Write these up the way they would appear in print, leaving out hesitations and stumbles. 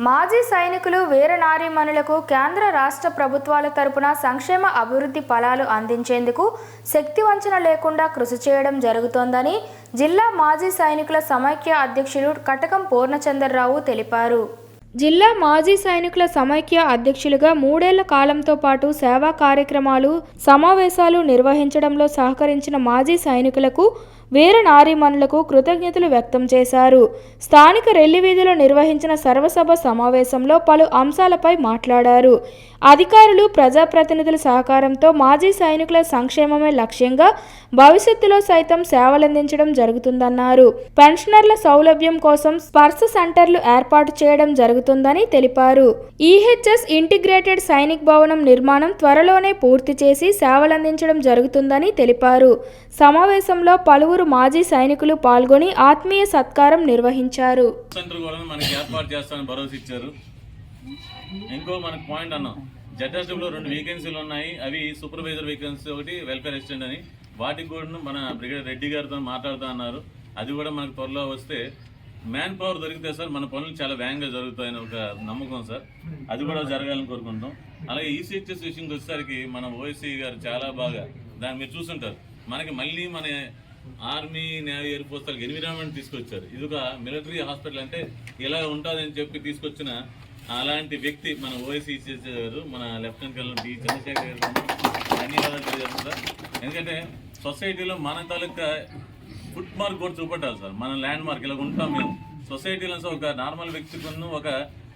మాజీ సైనికులు వీరనారీమణులకు కేంద్ర రాష్ట్ర ప్రభుత్వాల తరపున సంక్షేమ అభివృద్ధి ఫలాలు అందించేందుకు శక్తి వంచన లేకుండా కృషి చేయడం జరుగుతోందని జిల్లా మాజీ సైనికుల సమైక్య అధ్యక్షులు కటకం పూర్ణచంద్రరావు తెలిపారు. జిల్లా మాజీ సైనికుల సమైక్య అధ్యక్షులుగా 3 ఏళ్ల కాలంతో పాటు సేవా కార్యక్రమాలు, సమావేశాలు నిర్వహించడంలో సహకరించిన మాజీ సైనికులకు, వీర నారీమణులకు కృతజ్ఞతలు వ్యక్తం చేశారు. స్థానిక రెల్లివీధిలో నిర్వహించిన సర్వసభ సమావేశంలో పలు అంశాలపై మాట్లాడారు. అధికారులు, ప్రజాప్రతినిధుల సహకారంతో మాజీ సైనికుల సంక్షేమమే లక్ష్యంగా భవిష్యత్తులో సైతం సేవలందించడం జరుగుతుందన్నారు. పెన్షనర్ల సౌలభ్యం కోసం స్పర్శ సెంటర్లు ఏర్పాటు చేయడం జరుగుతుందని తెలిపారు. ఈహెచ్ఎస్ ఇంటిగ్రేటెడ్ సైనిక్ భవనం నిర్మాణం త్వరలోనే పూర్తి చేసి సేవలందించడం జరుగుతుందని తెలిపారు. సమావేశంలో పలువురు మాజీ సైనికులు పాల్గొని ఆత్మీయ సత్కారం నిర్వహించారు. ఇంకో మనకు పాయింట్ అన్నాం, జడ్ఎస్డబ్లో 2 వేకెన్సీలు ఉన్నాయి. అవి సూపర్వైజర్ వేకెన్సీ, ఒకటి వెల్ఫేర్ అసిస్టెంట్ అని. వాటికి కూడా మన బ్రిగేడియర్ రెడ్డి గారితో మాట్లాడుతూ అన్నారు. అది కూడా మనకు త్వరలో వస్తే మ్యాన్ పవర్ దొరికితే సార్ మన పనులు చాలా వేగంగా జరుగుతాయని ఒక నమ్మకం సార్. అది కూడా జరగాలని కోరుకుంటాం. అలాగే ఈసీహెచ్ఎస్ విషయంకి వచ్చేసరికి మన ఓఎస్సీ గారు చాలా బాగా దాన్ని మీరు చూసుంటారు. మనకి మళ్ళీ మన ఆర్మీ, నేవీ, ఎయిర్ ఫోర్స్ వాళ్ళకి ఎన్విరాన్మెంట్ తీసుకొచ్చారు. ఇది ఒక మిలిటరీ హాస్పిటల్ అంటే ఇలా ఉంటుందని చెప్పి తీసుకొచ్చిన అలాంటి వ్యక్తి మన ఓఎస్సీ గారు, మన లెఫ్టినెంట్ కర్నల్ డి చంద్రశేఖర్ గారు ధన్యవాదాలు తెలియజేస్తారు. ఎందుకంటే సొసైటీలో మన తాలూకా ఫుట్ మార్క్ కూడా చూపెట్టాలి సార్. మన ల్యాండ్ మార్క్ ఇలా ఉంటాం మేము సొసైటీలో. ఒక నార్మల్ వ్యక్తి కొన్న ఒక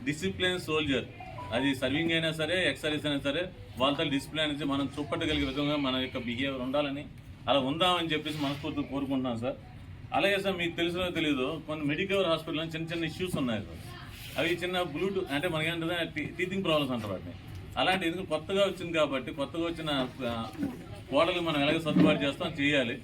డిసిప్లిన్ సోల్జర్, అది సర్వింగ్ అయినా సరే, ఎక్స్ సర్వీస్ అయినా సరే, వాళ్ళతో డిసిప్లిన్ నుంచి మనం చూపెట్టగలిగే విధంగా మన యొక్క బిహేవియర్ ఉండాలని, అలా ఉందామని చెప్పేసి మనస్ఫూర్తిగా కోరుకుంటున్నాం సార్. అలాగే సార్ మీకు తెలిసినో తెలీదు, కొన్ని మెడికల్ హాస్పిటల్లో చిన్న చిన్న ఇష్యూస్ ఉన్నాయి సార్. అవి చిన్న బ్లూటూత్ అంటే మనకేంటంటే టీచింగ్ ప్రాబ్లమ్స్ అంటారు వాటిని. అలాంటి ఎందుకు కొత్తగా వచ్చింది కాబట్టి కొత్తగా వచ్చిన కోడలు మనం ఎలాగ సర్దుబాటు చేస్తాం చేయాలి.